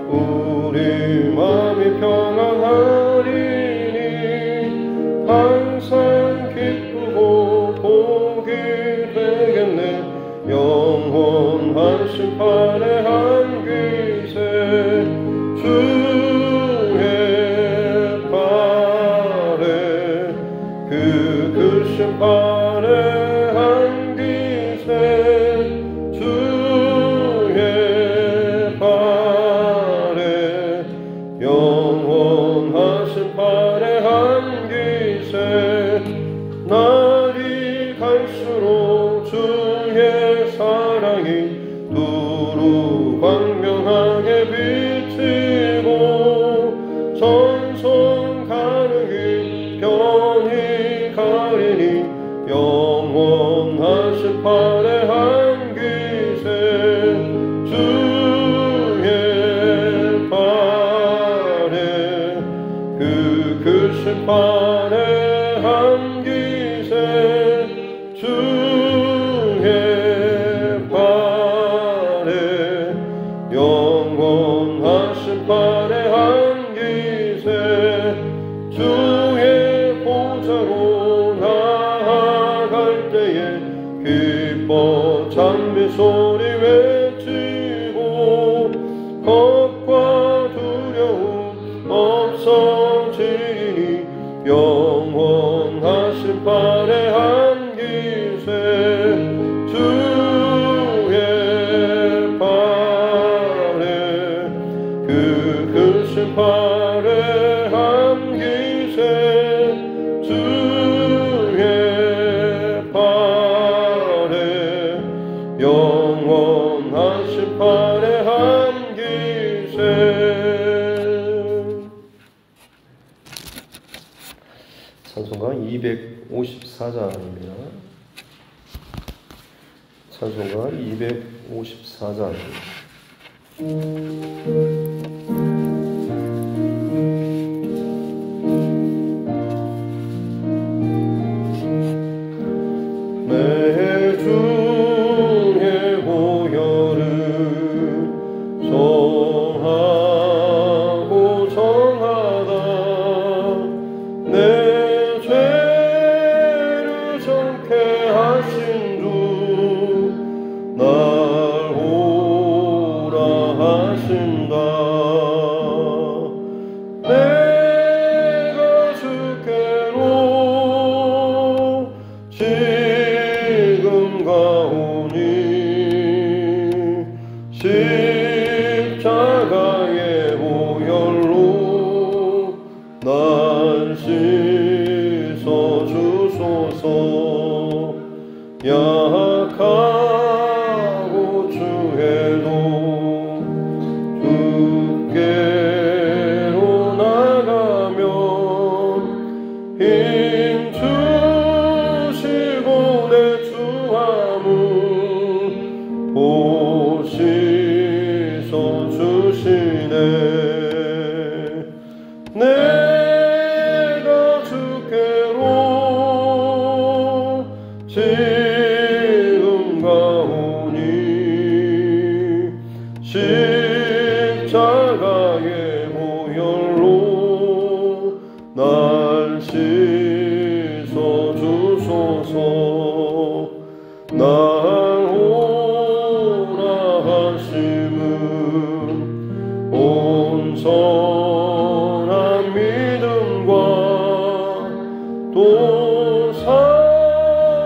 우리 마음이 평안하리니 항상 기쁘고 복이 되겠네. 영원한 심판의 한귀세 주의 발에 그 심판의 한귀세 주의 발에 영원한 심판의 한귀세 날이 갈수록 주의 사랑이 두루 광명하게 비치고 전성 가능히 편히 가리니 영원한 심판의 한귀세 주의 발에 그 심판의 한귀세 주의 발에 영원한 심판의 한귀세 주의 보좌로 나아갈 때에 기뻐 찬미 소리 외치고 겁과 두려움 없어지리니 영원한 심판의 한귀세 주의 발에 그 심판의 한귀세 주의 발에 영원한 심판의 한귀세. 찬송가 254장입니다. 찬송가 254장입니다. 내 주의 보혈을 정하고 정하다 내 죄를 정케 하신 주 날 오라 하신다. 내가 주께로 지금 가오니 십자가의 보혈로 날 씻어주소서. 약하고 주해도 주께로 나가면 힘 주시고 내 주함을 보시서 주시네. 내가 주께로 지금 가오니 십자가의 보혈로 날 씻어주소서. 날 오라 하심은 온전한 믿음과 또 사랑함과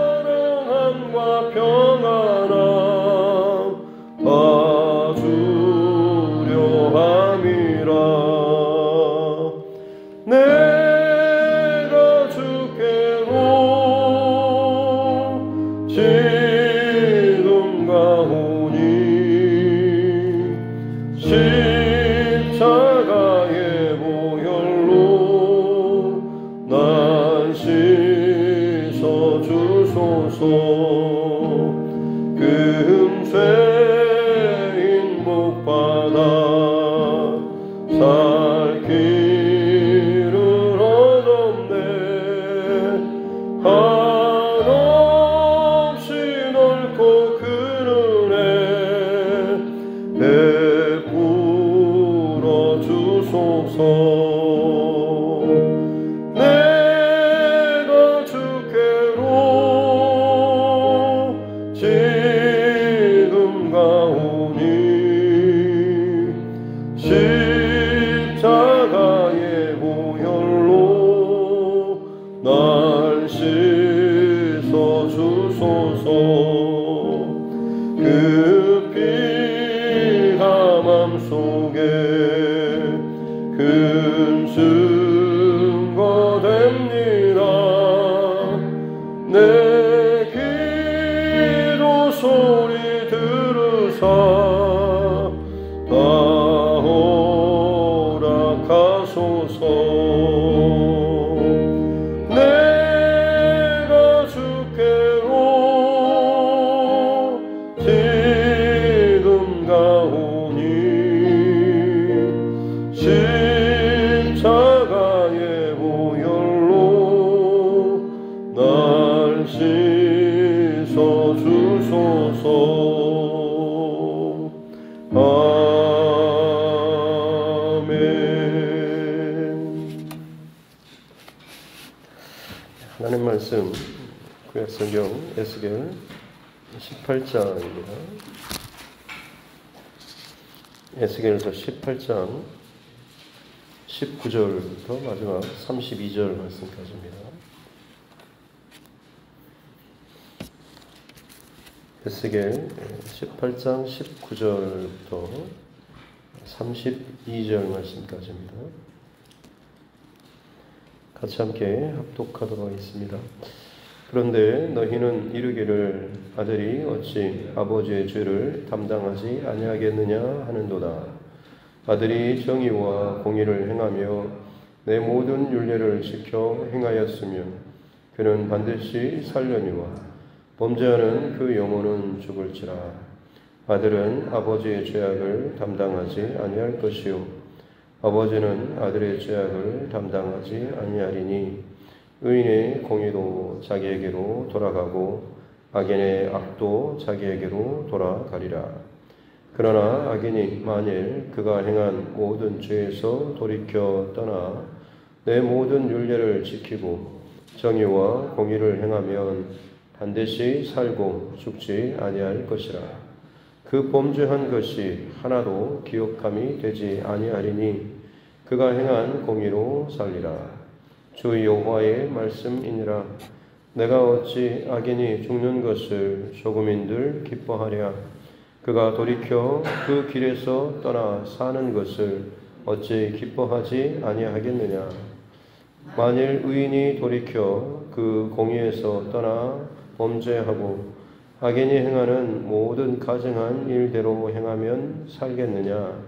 평안함 봐주려 함이라. 내가 주께로 지금 가오니 십자가의 보혈로 날 씻어주소서. 금죄인 목받아 살 길을 얻었네. 한없이 넓고 큰 은혜 베푸 주소서. 내가 주께로 지금 가오니 십자가의 보혈로 날 씻어 주소서. 그 피가 맘속에 큰 증거됩니다. 내 기도 소리 들으사 다 허락하소서. 내가 주께로 지금 가오니 십자가의 보혈로 날 씻어 주소서. 아멘. 하나님 말씀 구약성경 에스겔 18장입니다. 에스겔서 18장 19절부터 마지막 32절 말씀까지입니다. 에스겔 18장 19절부터 32절 말씀까지입니다. 같이 함께 합독하도록 하겠습니다. 그런데 너희는 이르기를 아들이 어찌 아버지의 죄를 담당하지 아니하겠느냐 하는도다. 아들이 정의와 공의를 행하며 내 모든 율례를 지켜 행하였으며 그는 반드시 살려니와 범죄하는 그 영혼은 죽을지라. 아들은 아버지의 죄악을 담당하지 아니할 것이요 아버지는 아들의 죄악을 담당하지 아니하리니 의인의 공의도 자기에게로 돌아가고 악인의 악도 자기에게로 돌아가리라. 그러나 악인이 만일 그가 행한 모든 죄에서 돌이켜 떠나 내 모든 율례를 지키고 정의와 공의를 행하면 반드시 살고 죽지 아니할 것이라. 그 범죄한 것이 하나도 기억함이 되지 아니하리니 그가 행한 공의로 살리라. 주 여호와의 말씀이니라. 내가 어찌 악인이 죽는 것을 조금인들 기뻐하랴. 그가 돌이켜 그 길에서 떠나 사는 것을 어찌 기뻐하지 아니하겠느냐. 만일 의인이 돌이켜 그 공의에서 떠나 범죄하고 악인이 행하는 모든 가증한 일대로 행하면 살겠느냐.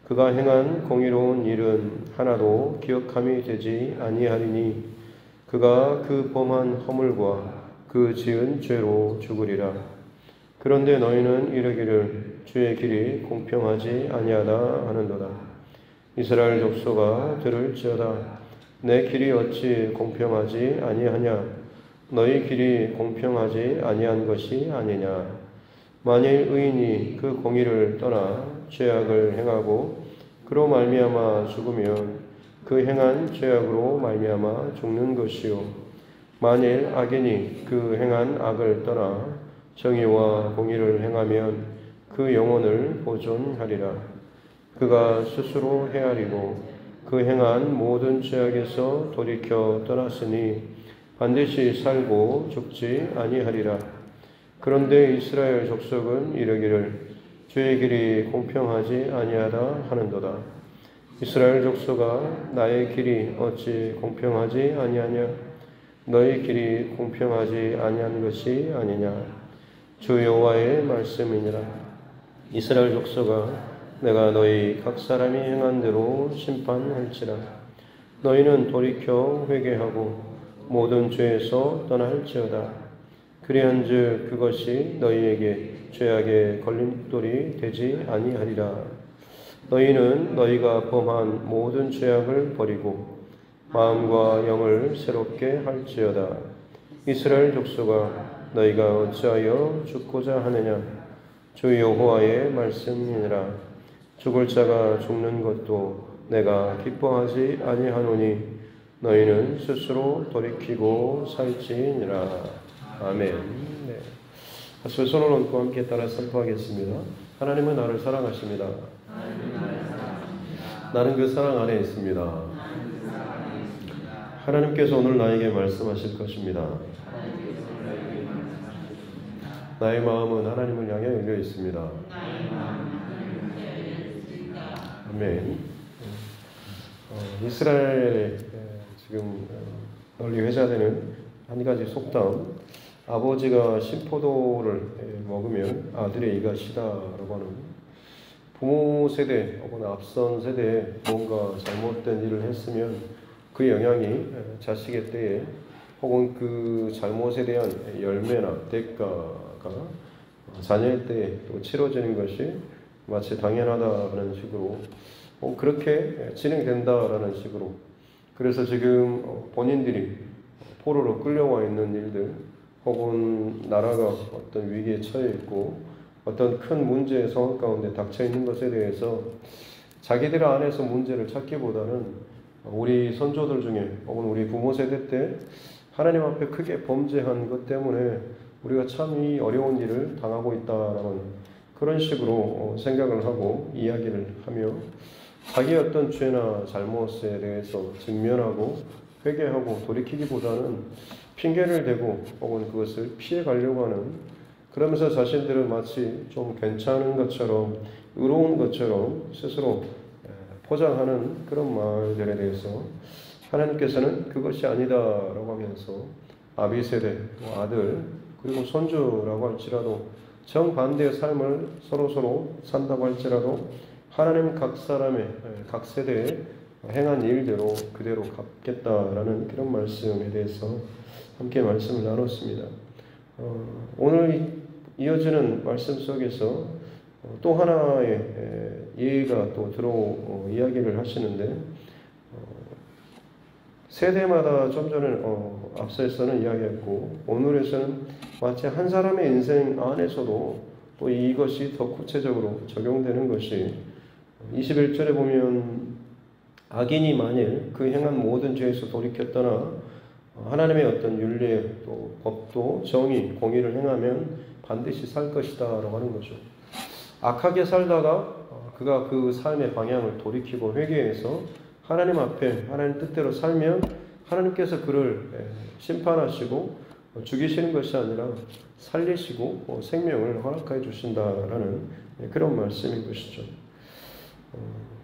그가 행한 공의로운 일은 하나도 기억함이 되지 아니하리니 그가 그 범한 허물과 그 지은 죄로 죽으리라. 그런데 너희는 이르기를 주의 길이 공평하지 아니하다 하는도다. 이스라엘 족속아 들을지어다. 내 길이 어찌 공평하지 아니하냐. 너희 길이 공평하지 아니한 것이 아니냐. 만일 의인이 그 공의를 떠나 죄악을 행하고 그로 말미암아 죽으면 그 행한 죄악으로 말미암아 죽는 것이요 만일 악인이 그 행한 악을 떠나 정의와 공의를 행하면 그 영혼을 보존하리라. 그가 스스로 헤아리고 그 행한 모든 죄악에서 돌이켜 떠났으니 반드시 살고 죽지 아니하리라. 그런데 이스라엘 족속은 이르기를 주의 길이 공평하지 아니하다 하는도다. 이스라엘 족속아 나의 길이 어찌 공평하지 아니하냐. 너희 길이 공평하지 아니한 것이 아니냐. 주 여호와의 말씀이니라. 이스라엘 족속아 내가 너희 각 사람이 행한 대로 심판할지라. 너희는 돌이켜 회개하고 모든 죄에서 떠날지어다. 그리한즉 그것이 너희에게 죄악의 걸림돌이 되지 아니하리라. 너희는 너희가 범한 모든 죄악을 버리고 마음과 영을 새롭게 할지어다. 이스라엘 족속아 너희가 어찌하여 죽고자 하느냐. 주 여호와의 말씀이니라. 죽을 자가 죽는 것도 내가 기뻐하지 아니하노니 너희는 스스로 돌이키고 살지니라. 아멘. 네. 다시 손을 얹고 함께 따라 선포하겠습니다. 하나님은 나를 사랑하십니다. 나는 그 사랑 안에 있습니다. 하나님께서 오늘 나에게 말씀하실 것입니다. 나의 마음은 하나님을 향해 열려 있습니다. 아멘. 이스라엘에 지금 널리 회자되는 한 가지 속담, 아버지가 신포도를 먹으면 아들의 이가 시다라고 하는, 부모 세대 혹은 앞선 세대에 뭔가 잘못된 일을 했으면 그 영향이 자식의 때에 혹은 그 잘못에 대한 열매나 대가가 자녀의 때에 또 치러지는 것이 마치 당연하다는 식으로 그렇게 진행된다라는 식으로, 그래서 지금 본인들이 포로로 끌려와 있는 일들 혹은 나라가 어떤 위기에 처해 있고 어떤 큰 문제의 상황 가운데 닥쳐 있는 것에 대해서 자기들 안에서 문제를 찾기보다는 우리 선조들 중에 혹은 우리 부모 세대 때 하나님 앞에 크게 범죄한 것 때문에 우리가 참 이 어려운 일을 당하고 있다라는 그런 식으로 생각을 하고 이야기를 하며 자기의 어떤 죄나 잘못에 대해서 직면하고 회개하고 돌이키기보다는 핑계를 대고 혹은 그것을 피해 가려고 하는, 그러면서 자신들은 마치 좀 괜찮은 것처럼 의로운 것처럼 스스로 포장하는 그런 말들에 대해서 하나님께서는 그것이 아니다라고 하면서 아비세대, 아들 그리고 손주라고 할지라도 정반대의 삶을 서로 산다고 할지라도 하나님 각 사람의 각 세대에 행한 일대로 그대로 갚겠다라는 그런 말씀에 대해서 함께 말씀을 나눴습니다. 오늘 이어지는 말씀 속에서 또 하나의 예가 또 이야기를 하시는데, 세대마다 좀 전에 앞서서는 이야기했고 오늘에서는 마치 한 사람의 인생 안에서도 또 이것이 더 구체적으로 적용되는 것이 21절에 보면 악인이 만일 그 행한 모든 죄에서 돌이켰더나 하나님의 어떤 윤리 또 법도 정의 공의를 행하면 반드시 살 것이다 라고 하는 거죠. 악하게 살다가 그가 그 삶의 방향을 돌이키고 회개해서 하나님 앞에 하나님 뜻대로 살면 하나님께서 그를 심판하시고 죽이시는 것이 아니라 살리시고 생명을 허락해 주신다라는 그런 말씀인 것이죠.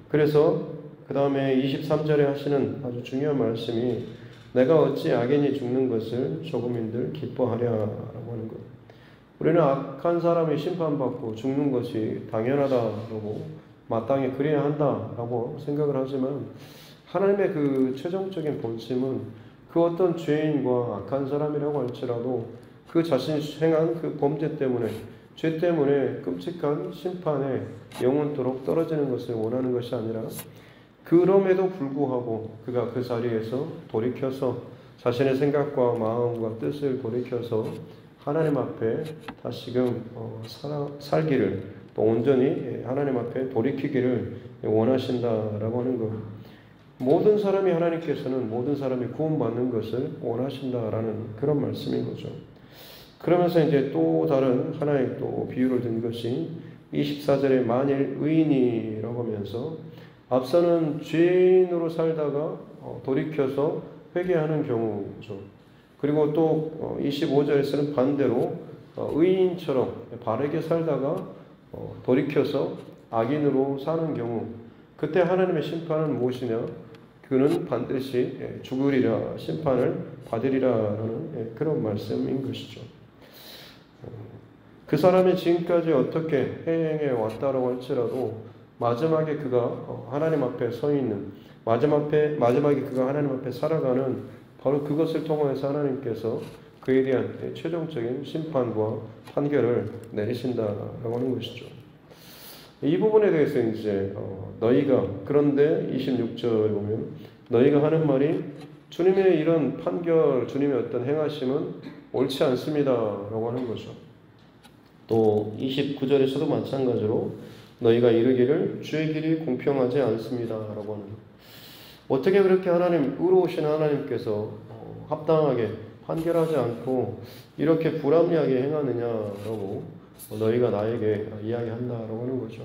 그래서 그 다음에 23절에 하시는 아주 중요한 말씀이 내가 어찌 악인이 죽는 것을 조금인들 기뻐하랴라고 하는 것. 우리는 악한 사람이 심판받고 죽는 것이 당연하다라고 마땅히 그래야 한다라고 생각을 하지만 하나님의 그 최종적인 본심은 그 어떤 죄인과 악한 사람이라고 할지라도 그 자신이 행한 그 범죄 때문에 죄 때문에 끔찍한 심판에 영원토록 떨어지는 것을 원하는 것이 아니라 그럼에도 불구하고 그가 그 자리에서 돌이켜서 자신의 생각과 마음과 뜻을 돌이켜서 하나님 앞에 다시금 살기를 또 온전히 하나님 앞에 돌이키기를 원하신다라고 하는 것. 모든 사람이 하나님께서는 모든 사람이 구원받는 것을 원하신다라는 그런 말씀인 거죠. 그러면서 이제 또 다른 하나의 또 비유를 든 것이 24절에 만일 의인이라고 하면서 앞서는 죄인으로 살다가 돌이켜서 회개하는 경우죠. 그리고 또 25절에서는 반대로 의인처럼 바르게 살다가 돌이켜서 악인으로 사는 경우, 그때 하나님의 심판은 무엇이냐? 그는 반드시 죽으리라, 심판을 받으리라라는 그런 말씀인 것이죠. 그 사람이 지금까지 어떻게 행해 왔다라고 할지라도 마지막에 그가 하나님 앞에 서 있는, 마지막에 그가 하나님 앞에 살아가는 바로 그것을 통해서 하나님께서 그에 대한 최종적인 심판과 판결을 내리신다라고 하는 것이죠. 이 부분에 대해서 이제 너희가, 그런데 26절에 보면 너희가 하는 말이 주님의 이런 판결, 주님의 어떤 행하심은 옳지 않습니다라고 하는 거죠. 또 29절에서도 마찬가지로 너희가 이르기를 주의 길이 공평하지 않습니다 라고 하는, 어떻게 그렇게 하나님, 의로우신 하나님께서 합당하게 판결하지 않고 이렇게 불합리하게 행하느냐라고 너희가 나에게 이야기한다라고 하는 거죠.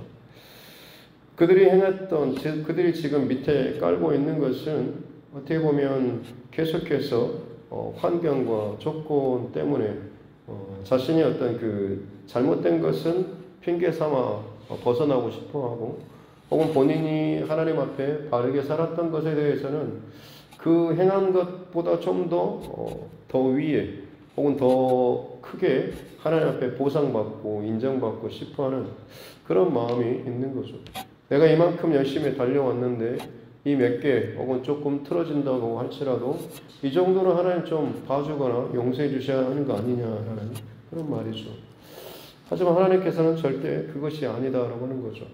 그들이 지금 밑에 깔고 있는 것은 어떻게 보면 계속해서 환경과 조건 때문에 자신이 어떤 그 잘못된 것은 핑계 삼아 벗어나고 싶어하고, 혹은 본인이 하나님 앞에 바르게 살았던 것에 대해서는 그 행한 것보다 좀 더 위에 혹은 더 크게 하나님 앞에 보상받고 인정받고 싶어하는 그런 마음이 있는 거죠. 내가 이만큼 열심히 달려왔는데 이 몇 개 혹은 조금 틀어진다고 할지라도 이 정도는 하나님 좀 봐주거나 용서해 주셔야 하는 거 아니냐라는 그런 말이죠. 하지만 하나님께서는 절대 그것이 아니다라고 하는 거죠.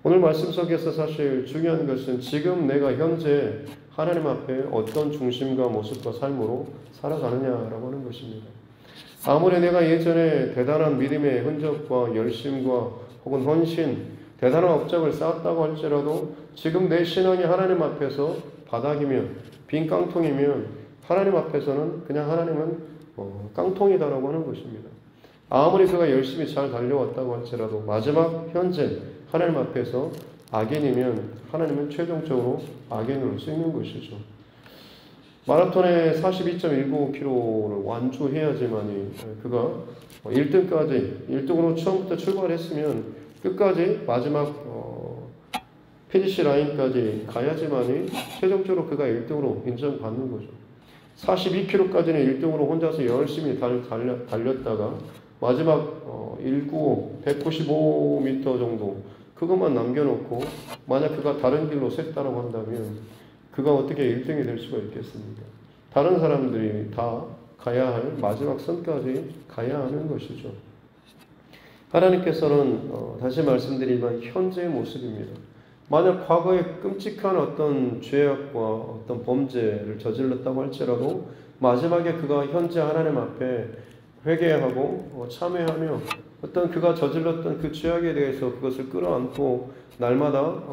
오늘 말씀 속에서 사실 중요한 것은 지금 내가 현재 하나님 앞에 어떤 중심과 모습과 삶으로 살아가느냐라고 하는 것입니다. 아무리 내가 예전에 대단한 믿음의 흔적과 열심과 혹은 헌신, 대단한 업적을 쌓았다고 할지라도 지금 내 신앙이 하나님 앞에서 바닥이면, 빈 깡통이면 하나님 앞에서는 그냥 하나님은 깡통이다라고 하는 것입니다. 아무리 그가 열심히 잘 달려왔다고 할지라도 마지막 현재 하나님 앞에서 악인이면 하나님은 최종적으로 악인으로 쓰이는 것이죠. 마라톤에 42.195km를 완주해야지만이 그가 1등으로 처음부터 출발했으면 끝까지 마지막 피니시 라인까지 가야지만이 최종적으로 그가 1등으로 인정받는 거죠. 42km까지는 1등으로 혼자서 열심히 달렸다가 마지막 195m 정도 그것만 남겨놓고 만약 그가 다른 길로 샜다고 한다면 그가 어떻게 1등이 될 수가 있겠습니까? 다른 사람들이 다 가야 할 마지막 선까지 가야 하는 것이죠. 하나님께서는 다시 말씀드리지만 현재의 모습입니다. 만약 과거에 끔찍한 어떤 죄악과 어떤 범죄를 저질렀다고 할지라도 마지막에 그가 현재 하나님 앞에 회개하고 참회하며 어떤 그가 저질렀던 그 죄악에 대해서 그것을 끌어안고 날마다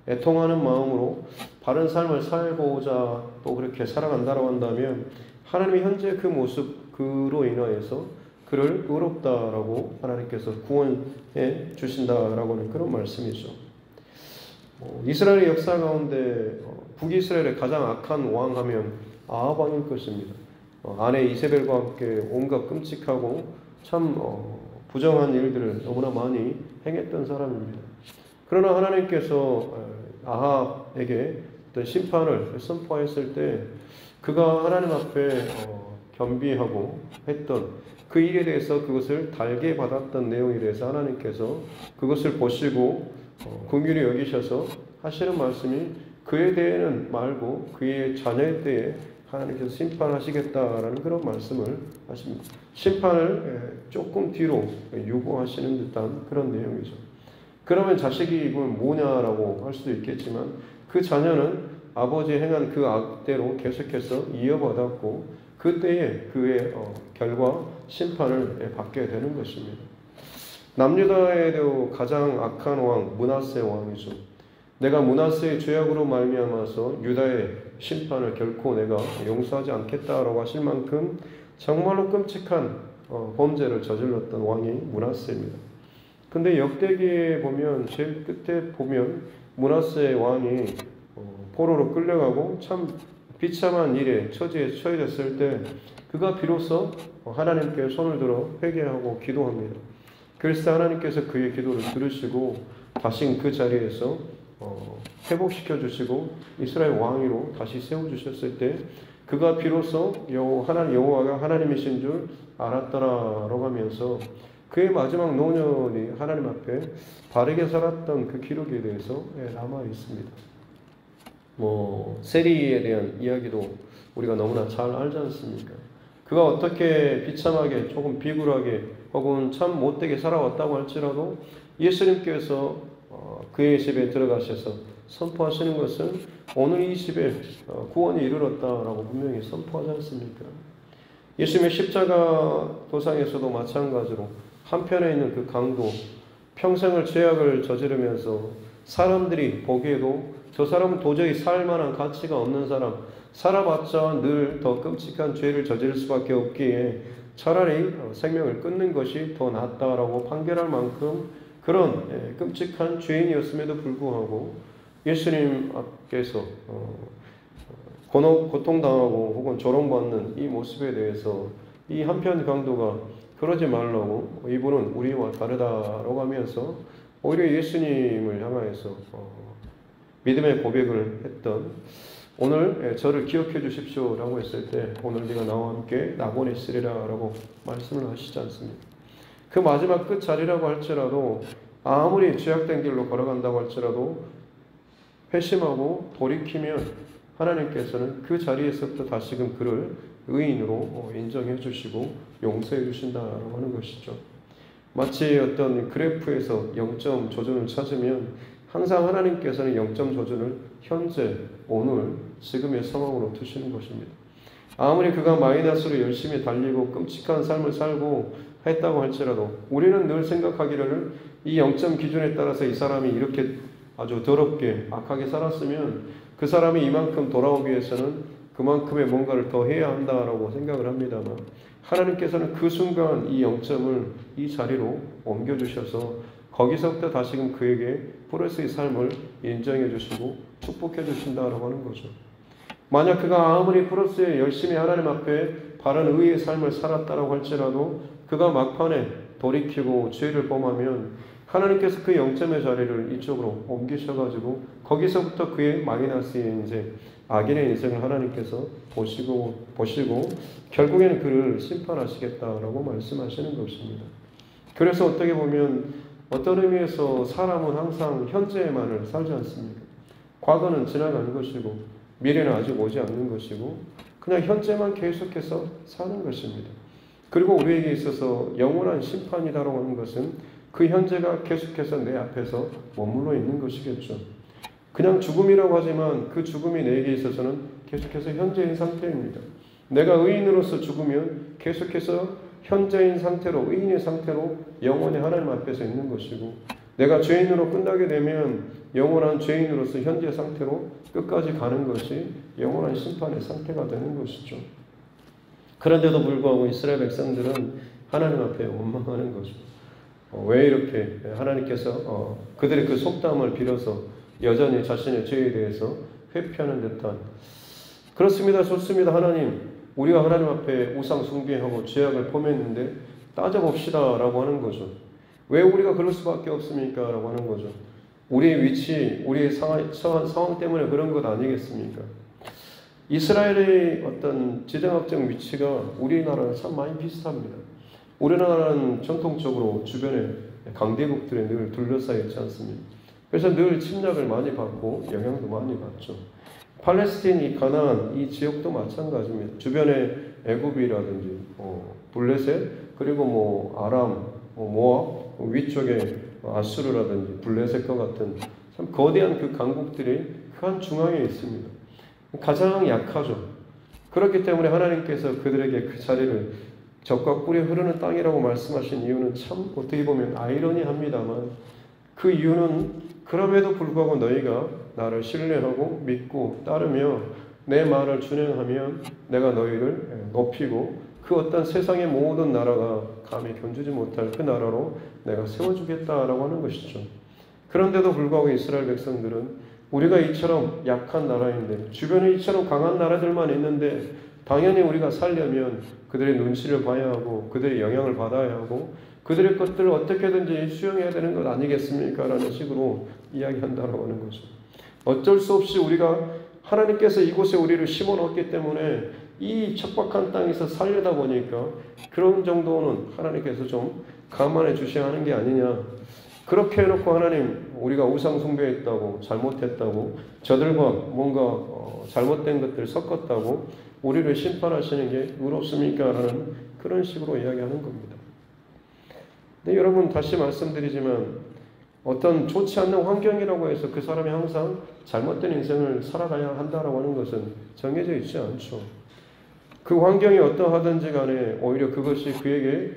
애통하는 마음으로 바른 삶을 살고자 또 그렇게 살아간다고 한다면 하나님의 현재 그 모습 그로 인하여서 그를 의롭다라고 하나님께서 구원해 주신다라고 하는 그런 말씀이죠. 이스라엘의 역사 가운데 북이스라엘의 가장 악한 왕하면 아합 왕일 것입니다. 아내 이세벨과 함께 온갖 끔찍하고 참 부정한 일들을 너무나 많이 행했던 사람입니다. 그러나 하나님께서 아합에게 어떤 심판을 선포했을 때 그가 하나님 앞에 겸비하고 했던 그 일에 대해서 그것을 달게 받았던 내용에 대해서 하나님께서 그것을 보시고 긍휼히 여기셔서 하시는 말씀이 그에 대해는 말고 그의 자녀에 대해 하나님께서 심판하시겠다라는 그런 말씀을 하십니다. 심판을 조금 뒤로 유보하시는 듯한 그런 내용이죠. 그러면 자식이 이건 뭐냐라고 할 수도 있겠지만 그 자녀는 아버지 행한 그 악대로 계속해서 이어받았고 그때에 그의 결과 심판을 받게 되는 것입니다. 남유다에도 가장 악한 왕 므낫세 왕이죠. 내가 므낫세의 죄악으로 말미암아서 유다의 심판을 결코 내가 용서하지 않겠다라고 하실 만큼 정말로 끔찍한 범죄를 저질렀던 왕이 므낫세입니다. 근데 역대기에 보면 제일 끝에 보면 므낫세 왕이 포로로 끌려가고 참 비참한 일에 처지에 처해졌을 때 그가 비로소 하나님께 손을 들어 회개하고 기도합니다. 그래서 하나님께서 그의 기도를 들으시고 다시 그 자리에서 회복시켜 주시고 이스라엘 왕위로 다시 세워주셨을 때 그가 비로소 여호와가 하나님이신 줄 알았더라라고 하면서 그의 마지막 노년이 하나님 앞에 바르게 살았던 그 기록에 대해서 남아 있습니다. 세리에 대한 이야기도 우리가 너무나 잘 알지 않습니까? 그가 어떻게 비참하게 조금 비굴하게 혹은 참 못되게 살아왔다고 할지라도 예수님께서 그의 집에 들어가셔서 선포하시는 것은 오늘 이 집에 구원이 이르렀다라고 분명히 선포하지 않습니까? 예수님의 십자가 도상에서도 마찬가지로 한편에 있는 그 강도 평생을 죄악을 저지르면서 사람들이 보기에도 저 사람은 도저히 살 만한 가치가 없는 사람, 살아봤자 늘 더 끔찍한 죄를 저지를 수밖에 없기에 차라리 생명을 끊는 것이 더 낫다라고 판결할 만큼 그런 끔찍한 죄인이었음에도 불구하고 예수님 앞에서 고통당하고 혹은 조롱받는 이 모습에 대해서 이 한편 강도가 그러지 말라고 이분은 우리와 다르다라고 하면서 오히려 예수님을 향하여서 믿음의 고백을 했던 오늘 저를 기억해 주십시오 라고 했을 때 오늘 네가 나와 함께 낙원에 있으리라 라고 말씀을 하시지 않습니까? 그 마지막 끝 자리라고 할지라도 아무리 죄악된 길로 걸어간다고 할지라도 회심하고 돌이키면 하나님께서는 그 자리에서부터 다시금 그를 의인으로 인정해 주시고 용서해 주신다라고 하는 것이죠. 마치 어떤 그래프에서 0점 조준을 찾으면 항상 하나님께서는 0점 조준을 현재, 오늘, 지금의 상황으로 두시는 것입니다. 아무리 그가 마이너스로 열심히 달리고 끔찍한 삶을 살고 했다고 할지라도 우리는 늘 생각하기를 이 0점 기준에 따라서 이 사람이 이렇게 아주 더럽게 악하게 살았으면 그 사람이 이만큼 돌아오기 위해서는 그만큼의 뭔가를 더 해야 한다라고 생각을 합니다만 하나님께서는 그 순간 이 0점을 이 자리로 옮겨주셔서 거기서부터 다시금 그에게 프로스의 삶을 인정해 주시고 축복해 주신다라고 하는 거죠. 만약 그가 아무리 프로스에 열심히 하나님 앞에 바른 의의 삶을 살았다라고 할지라도 그가 막판에 돌이키고 죄를 범하면 하나님께서 그 0점의 자리를 이쪽으로 옮기셔가지고 거기서부터 그의 마이너스의 인생, 악인의 인생을 하나님께서 보시고 결국에는 그를 심판하시겠다라고 말씀하시는 것입니다. 그래서 어떻게 보면 어떤 의미에서 사람은 항상 현재만을 살지 않습니까? 과거는 지나간 것이고 미래는 아직 오지 않는 것이고 그냥 현재만 계속해서 사는 것입니다. 그리고 우리에게 있어서 영원한 심판이다라고 하는 것은 그 현재가 계속해서 내 앞에서 머물러 있는 것이겠죠. 그냥 죽음이라고 하지만 그 죽음이 내게 있어서는 계속해서 현재인 상태입니다. 내가 의인으로서 죽으면 계속해서 현재인 상태로 의인의 상태로 영원히 하나님 앞에서 있는 것이고 내가 죄인으로 끝나게 되면 영원한 죄인으로서 현재 상태로 끝까지 가는 것이 영원한 심판의 상태가 되는 것이죠. 그런데도 불구하고 이스라엘 백성들은 하나님 앞에 원망하는 거죠. 왜 이렇게 하나님께서 그들의 그 속담을 빌어서 여전히 자신의 죄에 대해서 회피하는 듯한 그렇습니다. 좋습니다. 하나님 우리가 하나님 앞에 우상 숭배하고 죄악을 범했는데 따져봅시다 라고 하는 거죠. 왜 우리가 그럴 수밖에 없습니까? 라고 하는 거죠. 우리의 위치, 우리의 처한 상황 때문에 그런 것 아니겠습니까? 이스라엘의 어떤 지정학적 위치가 우리나라랑 참 많이 비슷합니다. 우리나라는 전통적으로 주변에 강대국들에 늘 둘러싸여 있지 않습니까? 그래서 늘 침략을 많이 받고 영향도 많이 받죠. 팔레스틴, 이 가나안, 이 지역도 마찬가지입니다. 주변에 애굽이라든지 블레셋, 그리고 아람, 모압, 위쪽에 아수르라든지 블레셋과 같은 참 거대한 그 강국들이 그 한 중앙에 있습니다. 가장 약하죠. 그렇기 때문에 하나님께서 그들에게 그 자리를 적과 꿀이 흐르는 땅이라고 말씀하신 이유는 참 어떻게 보면 아이러니합니다만 그 이유는 그럼에도 불구하고 너희가 나를 신뢰하고 믿고 따르며 내 말을 준행하면 내가 너희를 높이고 그 어떤 세상의 모든 나라가 감히 견주지 못할 그 나라로 내가 세워주겠다라고 하는 것이죠. 그런데도 불구하고 이스라엘 백성들은 우리가 이처럼 약한 나라인데 주변에 이처럼 강한 나라들만 있는데 당연히 우리가 살려면 그들의 눈치를 봐야 하고 그들의 영향을 받아야 하고 그들의 것들을 어떻게든지 수용해야 되는 것 아니겠습니까? 라는 식으로 이야기한다라고 하는 거죠. 어쩔 수 없이 우리가 하나님께서 이곳에 우리를 심어놓았기 때문에 이 척박한 땅에서 살려다 보니까 그런 정도는 하나님께서 좀 감안해 주셔야 하는 게 아니냐. 그렇게 해놓고 하나님 우리가 우상 숭배했다고 잘못했다고 저들과 뭔가 잘못된 것들 섞었다고 우리를 심판하시는 게 의롭습니까? 라는 그런 식으로 이야기하는 겁니다. 근데 여러분 다시 말씀드리지만 어떤 좋지 않는 환경이라고 해서 그 사람이 항상 잘못된 인생을 살아가야 한다라고 하는 것은 정해져 있지 않죠. 그 환경이 어떠하든지 간에 오히려 그것이 그에게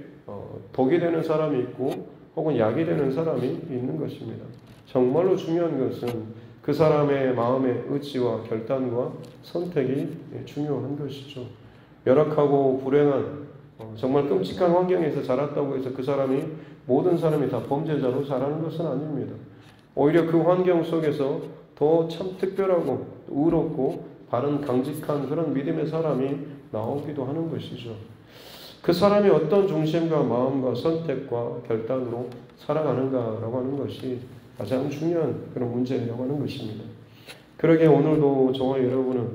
독이 되는 사람이 있고 혹은 약이 되는 사람이 있는 것입니다. 정말로 중요한 것은 그 사람의 마음의 의지와 결단과 선택이 중요한 것이죠. 열악하고 불행한 정말 끔찍한 환경에서 자랐다고 해서 그 사람이 모든 사람이 다 범죄자로 자라는 것은 아닙니다. 오히려 그 환경 속에서 더 참 특별하고 의롭고 바른 강직한 그런 믿음의 사람이 나오기도 하는 것이죠. 그 사람이 어떤 중심과 마음과 선택과 결단으로 살아가는가라고 하는 것이 가장 중요한 그런 문제라고 하는 것입니다. 그러게 오늘도 저와 여러분은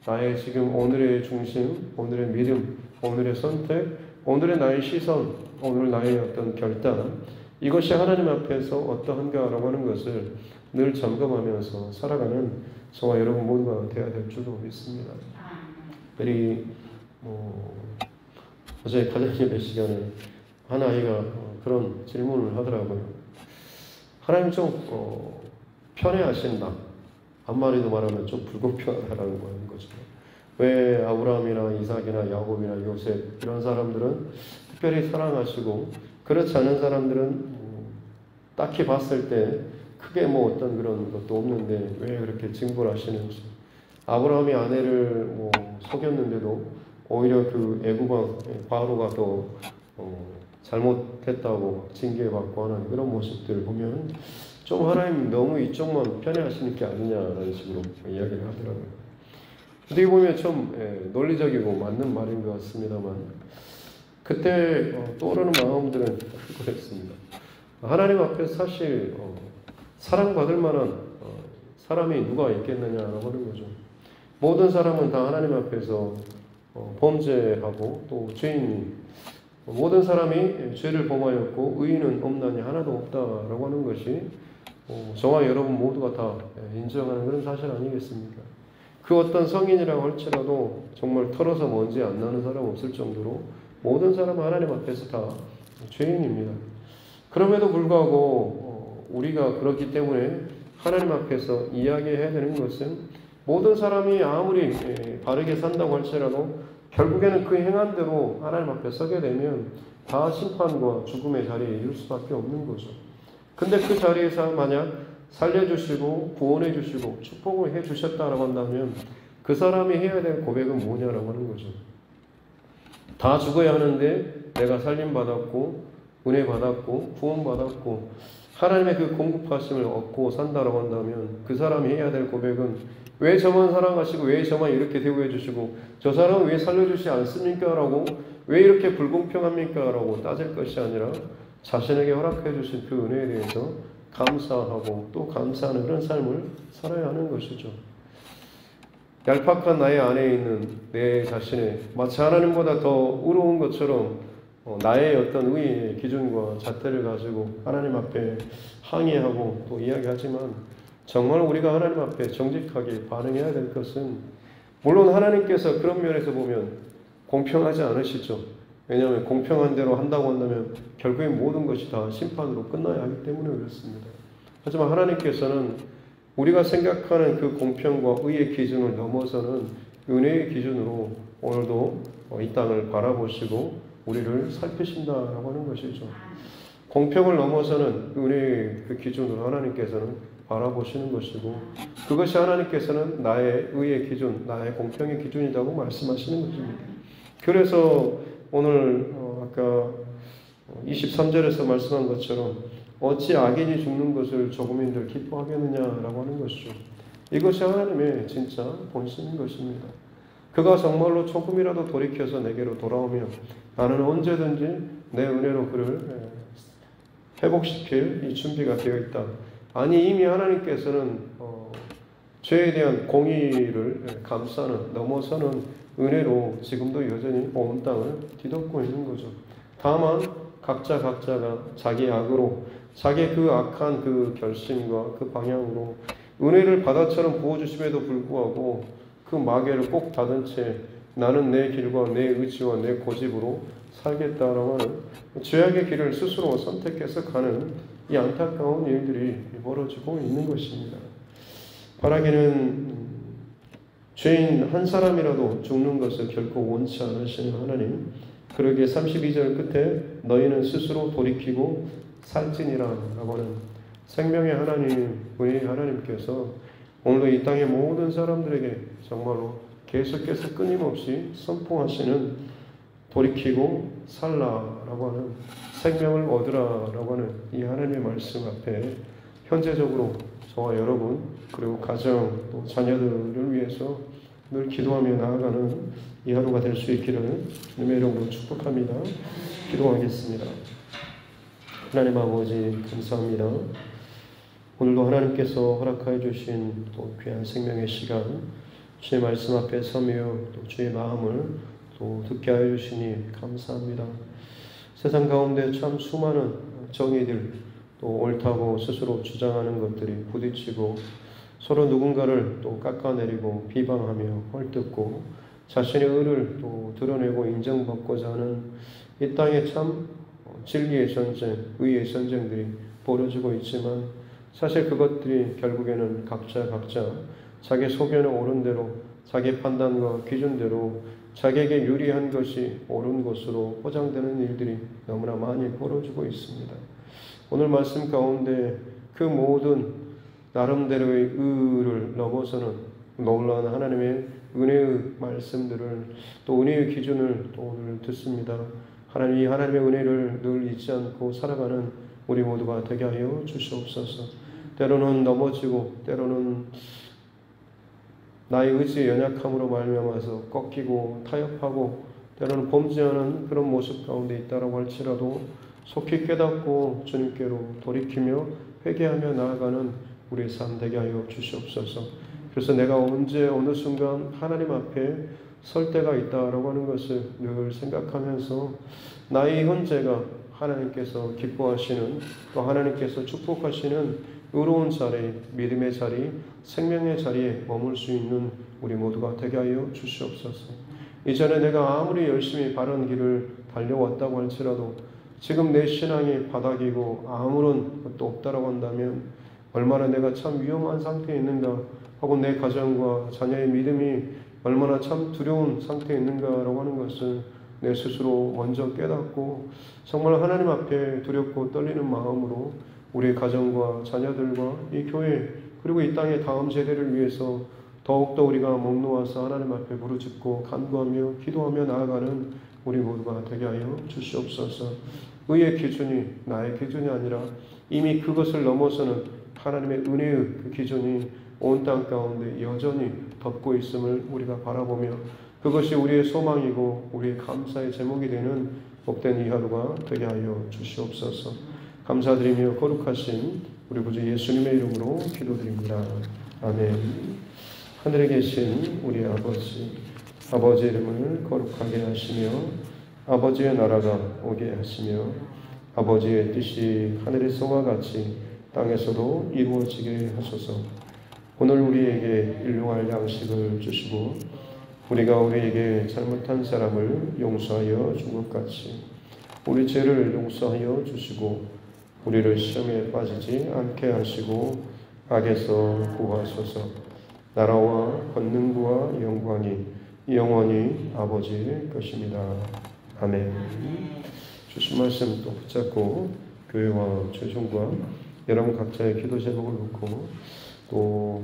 나의 지금 오늘의 중심, 오늘의 믿음, 오늘의 선택, 오늘의 나의 시선, 오늘 나의 어떤 결단, 이것이 하나님 앞에서 어떠한가라고 하는 것을 늘 점검하면서 살아가는 저와 여러분 모두가 되어야 될 줄로 믿습니다. 우리 어제 가정 예배 시간에 한 아이가 그런 질문을 하더라고요. 하나님 좀 편애하신다. 한마디로 말하면 좀 불공평하다라는 거죠. 왜 아브라함이나 이삭이나 야곱이나 요셉 이런 사람들은 특별히 사랑하시고 그렇지 않은 사람들은 딱히 봤을 때 크게 뭐 어떤 그런 것도 없는데 왜 그렇게 징벌하시는지. 아브라함이 아내를 속였는데도 오히려 그 애굽왕 바로가 더 잘못했다고 징계받고 하는 그런 모습들 보면 좀 하나님 너무 이쪽만 편애하시는 게 아니냐라는 식으로 이야기를 하더라고요. 어떻게 보면 좀 논리적이고 맞는 말인 것 같습니다만 그때 떠오르는 마음들은 그랬습니다. 하나님 앞에서 사실 사랑받을 만한 사람이 누가 있겠느냐라고 하는 거죠. 모든 사람은 다 하나님 앞에서 범죄하고 또 죄인이 모든 사람이 죄를 범하였고 의인은 없나니 하나도 없다라고 하는 것이 저와 여러분 모두가 다 인정하는 그런 사실 아니겠습니까? 그 어떤 성인이라고 할지라도 정말 털어서 먼지 안 나는 사람 없을 정도로 모든 사람은 하나님 앞에서 다 죄인입니다. 그럼에도 불구하고 우리가 그렇기 때문에 하나님 앞에서 이야기해야 되는 것은 모든 사람이 아무리 바르게 산다고 할지라도 결국에는 그 행한대로 하나님 앞에 서게 되면 다 심판과 죽음의 자리에 이를 수밖에 없는 거죠. 근데 그 자리에서 만약 살려주시고 구원해주시고 축복을 해주셨다라고 한다면 그 사람이 해야 될 고백은 뭐냐라고 하는 거죠. 다 죽어야 하는데 내가 살림받았고 은혜받았고 구원받았고 하나님의 그 공급하심을 얻고 산다라고 한다면 그 사람이 해야 될 고백은 왜 저만 사랑하시고 왜 저만 이렇게 대우해 주시고 저 사람은 왜 살려주시지 않습니까? 라고 왜 이렇게 불공평합니까? 라고 따질 것이 아니라 자신에게 허락해 주신 그 은혜에 대해서 감사하고 또 감사하는 그런 삶을 살아야 하는 것이죠. 얄팍한 나의 안에 있는 내 자신의 마치 하나님보다 더 의로운 것처럼 나의 어떤 의의 기준과 잣대를 가지고 하나님 앞에 항의하고 또 이야기하지만 정말 우리가 하나님 앞에 정직하게 반응해야 될 것은 물론 하나님께서 그런 면에서 보면 공평하지 않으시죠. 왜냐하면 공평한 대로 한다고 한다면 결국엔 모든 것이 다 심판으로 끝나야 하기 때문에 그렇습니다. 하지만 하나님께서는 우리가 생각하는 그 공평과 의의 기준을 넘어서는 은혜의 기준으로 오늘도 이 땅을 바라보시고 우리를 살피신다라고 하는 것이죠. 공평을 넘어서는 은혜의 그 기준으로 하나님께서는 바라보시는 것이고 그것이 하나님께서는 나의 의의 기준, 나의 공평의 기준이라고 말씀하시는 것입니다. 그래서 오늘 아까 23절에서 말씀한 것처럼 어찌 악인이 죽는 것을 조금인들 기뻐하겠느냐라고 하는 것이죠. 이것이 하나님의 진짜 본심인 것입니다. 그가 정말로 조금이라도 돌이켜서 내게로 돌아오면 나는 언제든지 내 은혜로 그를 회복시킬 이 준비가 되어 있다. 아니 이미 하나님께서는 죄에 대한 공의를 감싸는 넘어서는 은혜로 지금도 여전히 온 땅을 뒤덮고 있는 거죠. 다만 각자가 자기 악으로 자기 그 악한 그 결심과 그 방향으로 은혜를 바다처럼 부어주심에도 불구하고 그 마개를 꼭 닫은 채 나는 내 길과 내 의지와 내 고집으로 살겠다라고 하는 죄악의 길을 스스로 선택해서 가는 이 안타까운 일들이 벌어지고 있는 것입니다. 바라기는 죄인 한 사람이라도 죽는 것을 결코 원치 않으시는 하나님, 그러기에 32절 끝에 너희는 스스로 돌이키고 살찐이라고 하는 생명의 하나님, 우리 하나님께서 오늘도 이 땅의 모든 사람들에게 정말로 계속해서 끊임없이 선포하시는 돌이키고 살라라고 하는 생명을 얻으라라고 하는 이 하나님의 말씀 앞에 현재적으로 저와 여러분 그리고 가정 또 자녀들을 위해서 늘 기도하며 나아가는 이 하루가 될 수 있기를 주님의 이름으로 축복합니다. 기도하겠습니다. 하나님 아버지 감사합니다. 오늘도 하나님께서 허락하여 주신 또 귀한 생명의 시간 주의 말씀 앞에 서며 또 주의 마음을 또 듣게 하여 주시니 감사합니다. 세상 가운데 참 수많은 정의들 또 옳다고 스스로 주장하는 것들이 부딪히고 서로 누군가를 또 깎아내리고 비방하며 헐뜯고 자신의 의를 또 드러내고 인정받고자 하는 이 땅에 참 진리의 전쟁, 의의 전쟁들이 벌어지고 있지만 사실 그것들이 결국에는 각자 자기 속에는 옳은 대로 자기 판단과 기준대로 자기에게 유리한 것이 옳은 것으로 포장되는 일들이 너무나 많이 벌어지고 있습니다. 오늘 말씀 가운데 그 모든 나름대로의 의를 넘어서는 놀라운 하나님의 은혜의 말씀들을 또 은혜의 기준을 또 오늘 듣습니다. 하나님 이 하나님의 은혜를 늘 잊지 않고 살아가는 우리 모두가 되게 하여 주시옵소서. 때로는 넘어지고 때로는 나의 의지의 연약함으로 말미암아서 꺾이고 타협하고 때로는 범죄하는 그런 모습 가운데 있다라고 할지라도 속히 깨닫고 주님께로 돌이키며 회개하며 나아가는 우리의 삶 되게 하여 주시옵소서. 그래서 내가 언제 어느 순간 하나님 앞에 설 때가 있다라고 하는 것을 늘 생각하면서 나의 현재가 하나님께서 기뻐하시는 또 하나님께서 축복하시는 의로운 자리, 믿음의 자리, 생명의 자리에 머물 수 있는 우리 모두가 되게 하여 주시옵소서. 이전에 내가 아무리 열심히 바른 길을 달려왔다고 할지라도 지금 내 신앙이 바닥이고 아무런 것도 없다라고 한다면 얼마나 내가 참 위험한 상태에 있는가 하고 내 가정과 자녀의 믿음이 얼마나 참 두려운 상태에 있는가라고 하는 것을 내 스스로 먼저 깨닫고 정말 하나님 앞에 두렵고 떨리는 마음으로 우리 가정과 자녀들과 이 교회 그리고 이 땅의 다음 세대를 위해서 더욱더 우리가 목 놓아서 하나님 앞에 부르짖고 간구하며 기도하며 나아가는 우리 모두가 되게 하여 주시옵소서. 의의 기준이 나의 기준이 아니라 이미 그것을 넘어서는 하나님의 은혜의 그 기준이 온 땅 가운데 여전히 덮고 있음을 우리가 바라보며 그것이 우리의 소망이고 우리의 감사의 제목이 되는 복된 이 하루가 되게 하여 주시옵소서. 감사드리며 거룩하신 우리 구주 예수님의 이름으로 기도드립니다. 아멘. 하늘에 계신 우리 아버지 이름을 거룩하게 하시며 아버지의 나라가 오게 하시며 아버지의 뜻이 하늘에서와 같이 땅에서도 이루어지게 하소서. 오늘 우리에게 일용할 양식을 주시고 우리가 우리에게 잘못한 사람을 용서하여 준 것 같이 우리 죄를 용서하여 주시고 우리를 시험에 빠지지 않게 하시고 악에서 구하소서. 나라와 권능과 영광이 영원히 아버지의 것입니다. 아멘. 주신 말씀 또 붙잡고 교회와 최종과 여러분 각자의 기도 제목을 놓고 또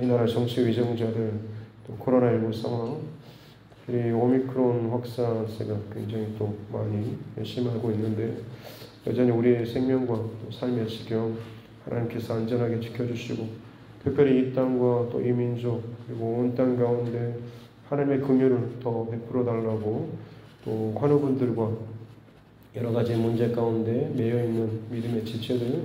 이 나라 정치 위정자들 또 코로나19 상황 이 오미크론 확산세가 굉장히 또 많이 심하고 있는데 여전히 우리의 생명과 또 삶의 지경 하나님께서 안전하게 지켜주시고 특별히 이 땅과 또 이 민족 그리고 온 땅 가운데 하나님의 긍휼을 더 베풀어 달라고 또 환우분들과 여러 가지 문제 가운데 매여 있는 믿음의 지체들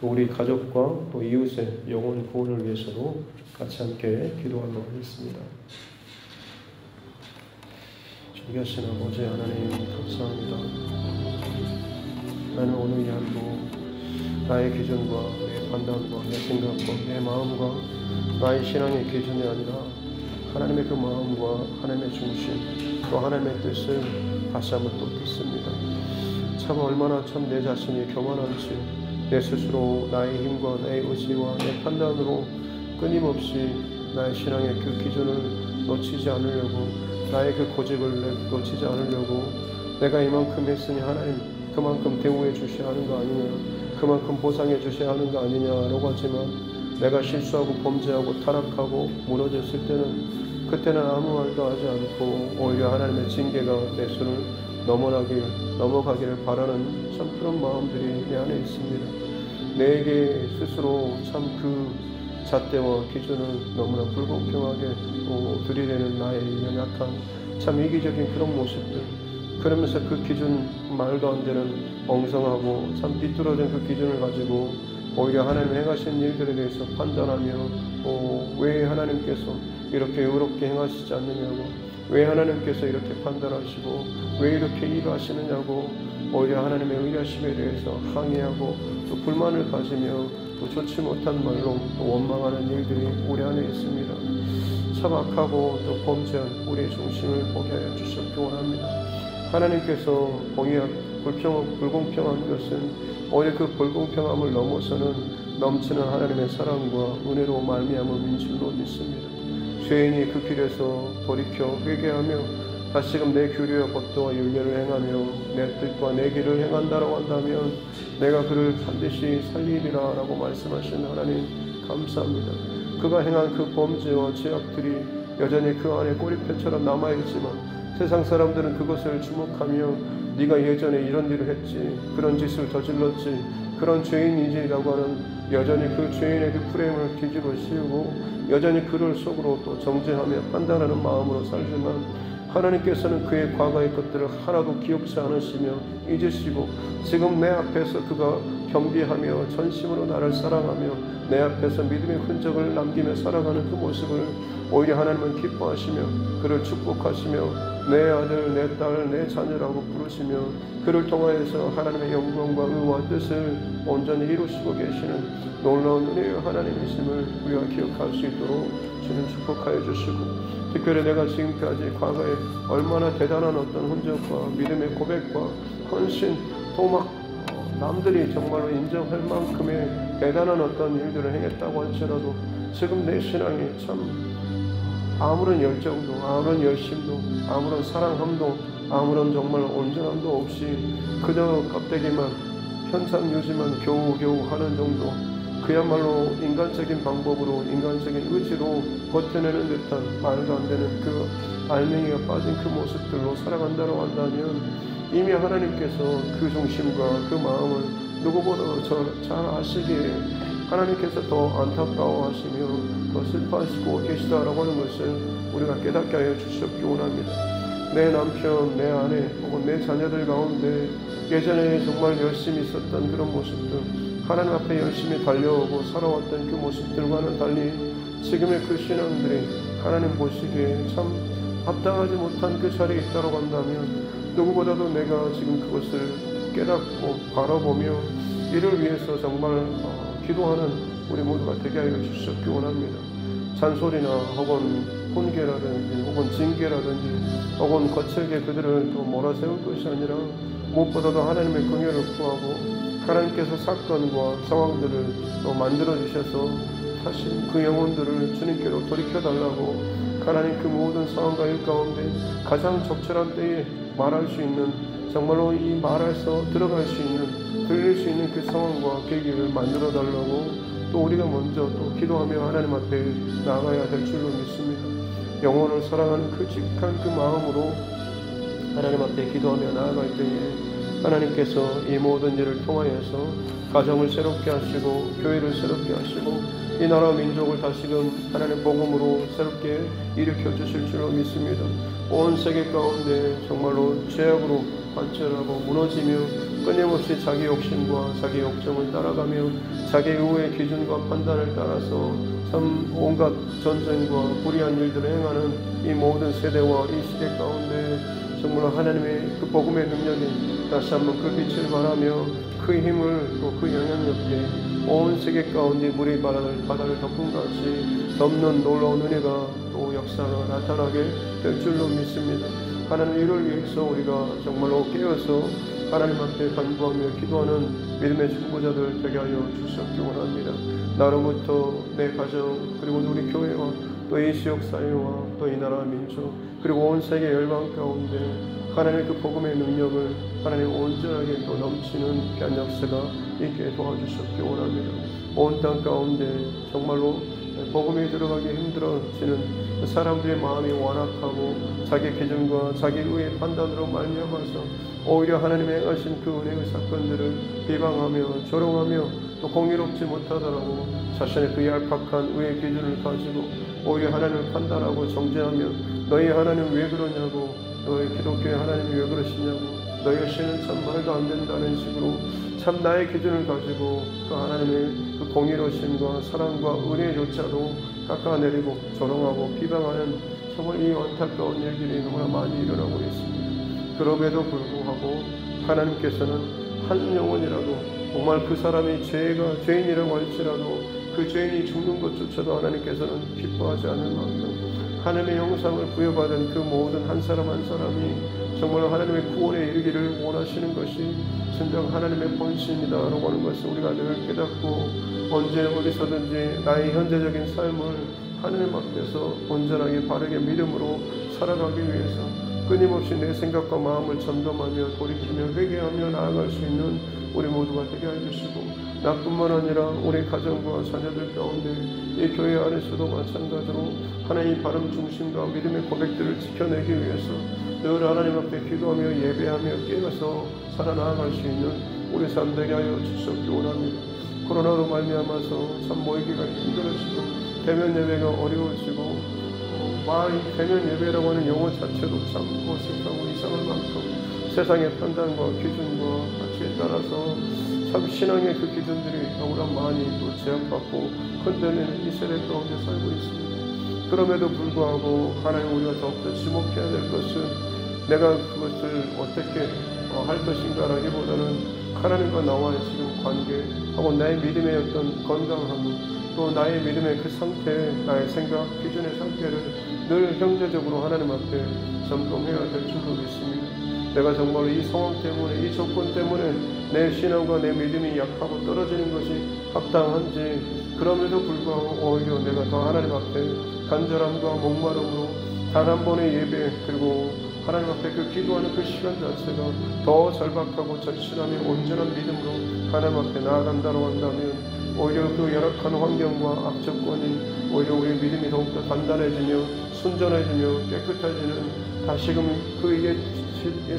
또 우리 가족과 또 이웃의 영혼 구원을 위해서도 같이 함께 기도하도록 하겠습니다. 존귀하신 아버지 하나님 감사합니다. 나는 오늘 이 하루도 나의 기준과 내 판단과 내 생각과 내 마음과 나의 신앙의 기준이 아니라 하나님의 그 마음과 하나님의 중심 또 하나님의 뜻을 다시 한번 또 듣습니다. 참 얼마나 참 내 자신이 교만한지 내 스스로 나의 힘과 나의 의지와 내 판단으로 끊임없이 나의 신앙의 그 기준을 놓치지 않으려고 나의 그 고집을 놓치지 않으려고 내가 이만큼 했으니 하나님 그만큼 대우해 주셔야 하는 거 아니냐, 그만큼 보상해 주셔야 하는 거 아니냐라고 하지만 내가 실수하고 범죄하고 타락하고 무너졌을 때는 그때는 아무 말도 하지 않고 오히려 하나님의 징계가 내 손을 넘어가기를 바라는 참 그런 마음들이 내 안에 있습니다. 내게 스스로 참 그 잣대와 기준을 너무나 불공평하게 들이대는 나의 연약한 참 이기적인 그런 모습들, 그러면서 그 기준 말도 안 되는 엉성하고 참 비뚤어진 그 기준을 가지고 오히려 하나님 행하신 일들에 대해서 판단하며 왜 하나님께서 이렇게 의롭게 행하시지 않느냐고, 왜 하나님께서 이렇게 판단하시고 왜 이렇게 일하시느냐고 오히려 하나님의 의하심에 대해서 항의하고 또 불만을 가지며 또 좋지 못한 말로 또 원망하는 일들이 우리 안에 있습니다. 참 악하고 또 범죄한 우리의 중심을 보게 하여 주셨기 원합니다. 하나님께서 불공평한 것은 오히려 그 불공평함을 넘어서는 넘치는 하나님의 사랑과 은혜로 말미암음인 줄로 믿습니다. 죄인이 그 길에서 돌이켜 회개하며 다시금 내 규례와 법도와 율례를 행하며 내 뜻과 내 길을 행한다라고 한다면 내가 그를 반드시 살리리라 라고 말씀하신 하나님 감사합니다. 그가 행한 그 범죄와 죄악들이 여전히 그 안에 꼬리표처럼 남아있지만 세상 사람들은 그것을 주목하며 네가 예전에 이런 일을 했지, 그런 짓을 저질렀지, 그런 죄인이지라고 하는 여전히 그 죄인의 그 프레임을 뒤집어 씌우고 여전히 그를 속으로 또 정죄하며 판단하는 마음으로 살지만 하나님께서는 그의 과거의 것들을 하나도 기억지 않으시며 잊으시고 지금 내 앞에서 그가 겸비하며 전심으로 나를 사랑하며 내 앞에서 믿음의 흔적을 남기며 살아가는 그 모습을 오히려 하나님은 기뻐하시며 그를 축복하시며 내 아들, 내 딸, 내 자녀라고 부르시며 그를 통하여서 하나님의 영광과 의와 뜻을 온전히 이루시고 계시는 놀라운 은혜의 하나님이심을 우리가 기억할 수 있도록 주님 축복하여 주시고 특별히 내가 지금까지 과거에 얼마나 대단한 어떤 흔적과 믿음의 고백과 헌신 또 막 남들이 정말로 인정할 만큼의 대단한 어떤 일들을 행했다고 할지라도 지금 내 신앙이 참 아무런 열정도 아무런 열심도 아무런 사랑함도 아무런 정말 온전함도 없이 그저 껍데기만 현상유지만 겨우겨우 하는 정도 그야말로 인간적인 방법으로 인간적인 의지로 버텨내는 듯한 말도 안 되는 그 알맹이가 빠진 그 모습들로 살아간다고 한다면 이미 하나님께서 그 중심과 그 마음을 누구보다 잘 아시기에 하나님께서 더 안타까워하시며 더 슬퍼하시고 계시다라고 하는 것을 우리가 깨닫게 하여 주시옵기 원합니다. 내 남편, 내 아내 혹은 내 자녀들 가운데 예전에 정말 열심히 있었던 그런 모습들 하나님 앞에 열심히 달려오고 살아왔던 그 모습들과는 달리 지금의 그 신앙들이 하나님 보시기에 참 합당하지 못한 그 자리에 있다고 한다면 누구보다도 내가 지금 그것을 깨닫고 바라보며 이를 위해서 정말 기도하는 우리 모두가 되게 하여 주시옵기 원합니다. 잔소리나 혹은 훈계라든지 혹은 징계라든지 혹은 거칠게 그들을 또 몰아세울 것이 아니라 무엇보다도 하나님의 긍휼을 구하고 하나님께서 사건과 상황들을 또 만들어 주셔서 다시 그 영혼들을 주님께로 돌이켜달라고 하나님 그 모든 상황과 일 가운데 가장 적절한 때에 말할 수 있는 정말로 이 말에서 들어갈 수 있는 들릴 수 있는 그 상황과 계기를 만들어 달라고 또 우리가 먼저 또 기도하며 하나님 앞에 나아가야 될 줄로 믿습니다. 영혼을 사랑하는 그 직한 그 마음으로 하나님 앞에 기도하며 나아갈 때에 하나님께서 이 모든 일을 통하여서 가정을 새롭게 하시고 교회를 새롭게 하시고 이 나라 민족을 다시금 하나님 복음으로 새롭게 일으켜 주실 줄로 믿습니다. 온 세계 가운데 정말로 죄악으로 관철하고 무너지며 끊임없이 자기 욕심과 자기 욕정을 따라가며 자기 의의 기준과 판단을 따라서 참 온갖 전쟁과 불의한 일들을 행하는 이 모든 세대와 이 시대 가운데 정말 하나님의 그 복음의 능력이 다시 한번 그 빛을 발하며 그 힘을 또 그 영향력이 온 세계 가운데 물이 바다를 덮음같이 덮는 놀라운 은혜가 또 역사가 나타나게 될 줄로 믿습니다. 하나님 이를 위해서 우리가 정말로 깨어서 하나님 앞에 간구하며 기도하는 믿음의 중보자들 되게 하여 주시옵기 원합니다. 나로부터 내 가정 그리고 우리 교회와 또 이 지역 사회와 또 이 나라 민족 그리고 온 세계 열방 가운데 하나님의 그 복음의 능력을 하나님 온전하게 또 넘치는 귀한 역사가 있게 도와주셨기 원합니다. 온 땅 가운데 정말로 복음이 들어가기 힘들어지는 사람들의 마음이 완악하고 자기 기준과 자기 의의 판단으로 말미암아서 오히려 하나님의 행하신 그 은혜의 사건들을 비방하며 조롱하며 또 공의롭지 못하더라고 자신의 그 얄팍한 의의 기준을 가지고 오히려 하나님을 판단하고 정죄하며 너희 하나님 왜 그러냐고 너희 기독교의 하나님이 왜 그러시냐고 너희 신은 참 말도 안 된다는 식으로 참 나의 기준을 가지고 그 하나님의 그 공의로심과 사랑과 은혜조차도 깎아내리고 조롱하고 비방하는 정말 이 안타까운 일들이 너무나 많이 일어나고 있습니다. 그럼에도 불구하고 하나님께서는 한 영혼이라도 정말 그 사람이 죄인이라고 할지라도 그 죄인이 죽는 것조차도 하나님께서는 기뻐하지 않을 만큼 하나님의 형상을 부여받은 그 모든 한 사람 한 사람이 정말 하나님의 구원에 이르기를 원하시는 것이 진정 하나님의 본심이다라고 하는 것을 우리가 늘 깨닫고 언제 어디서든지 나의 현재적인 삶을 하나님 앞에서 온전하게 바르게 믿음으로 살아가기 위해서 끊임없이 내 생각과 마음을 점검하며 돌이키며 회개하며 나아갈 수 있는 우리 모두가 되게 해주시고 나뿐만 아니라 우리 가정과 자녀들 가운데 이 교회 안에서도 마찬가지로 하나님의 바른 중심과 믿음의 고백들을 지켜내기 위해서 늘 하나님 앞에 기도하며 예배하며 깨어서 살아나갈 수 있는 우리 삶 되게 하여 주시옵기 원합니다. 코로나로 말미암아서 참 모이기가 힘들어지고 대면 예배가 어려워지고 대면 예배라고 하는 용어 자체도 참 어색하고 이상할 만큼 세상의 판단과 기준과 가치에 따라서 참 신앙의 그 기준들이 너무나 많이 또 제약받고 흔들리는 이 세대 가운데 살고 있습니다. 그럼에도 불구하고 하나님 우리가 더욱더 지목해야 될 것은 내가 그것을 어떻게 할 것인가라기보다는 하나님과 나와의 지금 관계하고 나의 믿음의 어떤 건강함 또 나의 믿음의 그 상태, 나의 생각, 기준의 상태를 늘 형제적으로 하나님 앞에 점검해야 될 줄로 믿습니다. 내가 정말 이 상황 때문에, 이 조건 때문에 내 신앙과 내 믿음이 약하고 떨어지는 것이 합당한지 그럼에도 불구하고 오히려 내가 더 하나님 앞에 간절함과 목마름으로 단 한 번의 예배 그리고 하나님 앞에 그 기도하는 그 시간 자체가 더 절박하고 절실하며 온전한 믿음으로 하나님 앞에 나아간다고 한다면 오히려 그 열악한 환경과 악조건이 오히려 우리의 믿음이 더욱더 단단해지며 순전해지며 깨끗해지는 다시금 그 옛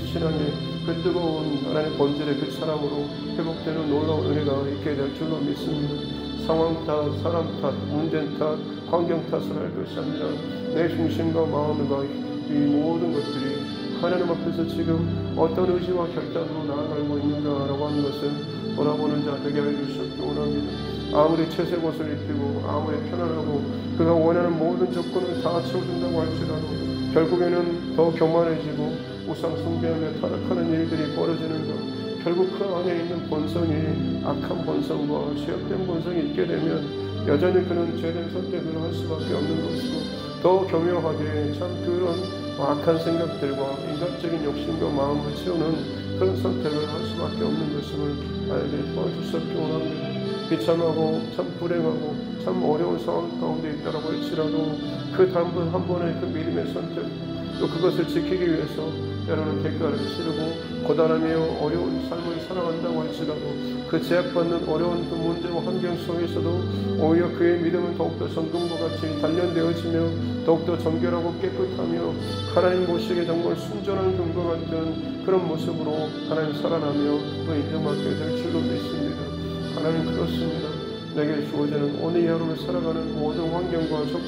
신앙의 그 뜨거운 하나님의 본질의 그 사랑으로 회복되는 놀라운 은혜가 있게 될 줄로 믿습니다. 상황 탓, 사람 탓, 문제 탓, 환경 탓을 할 것이 아니라 내 중심과 마음과 이 모든 것들이 하나님 앞에서 지금 어떤 의지와 결단으로 나아가고 있는가라고 하는 것을 돌아보는 자 되게 해주셨기 원합니다. 아무리 채색옷을 입히고 아무리 편안하고 그가 원하는 모든 조건을 다 채워준다고 할지라도 결국에는 더 교만해지고 우상 숭배하며 타락하는 일들이 벌어지는 것 결국 그 안에 있는 본성이 악한 본성과 죄악된 본성이 있게 되면 여전히 그는 죄된 선택을 할 수밖에 없는 것이고 더 교묘하게 참 그런 악한 생각들과 인간적인 욕심과 마음을 채우는 그런 선택을 할 수밖에 없는 것임을 알게 도와주셨기 원합니다. 비참하고 참 불행하고 참 어려운 상황 가운데 있다고 할지라도 그 한 번의 그 믿음의 선택 또 그것을 지키기 위해서 때로는 대가를 치르고 고단하며 어려운 삶을 살아간다고 할지라도 그 제약받는 어려운 그 문제와 환경 속에서도 오히려 그의 믿음은 더욱더 성금과 같이 단련되어지며 더욱더 정결하고 깨끗하며 하나님 보시기에 정말 순전한 금과 같은 그런 모습으로 하나님 살아나며 또 인정받게 될 줄로 믿습니다. 하나님 그렇습니다. 내게 주어지는 오늘 이 하루를 살아가는 모든 환경과 조건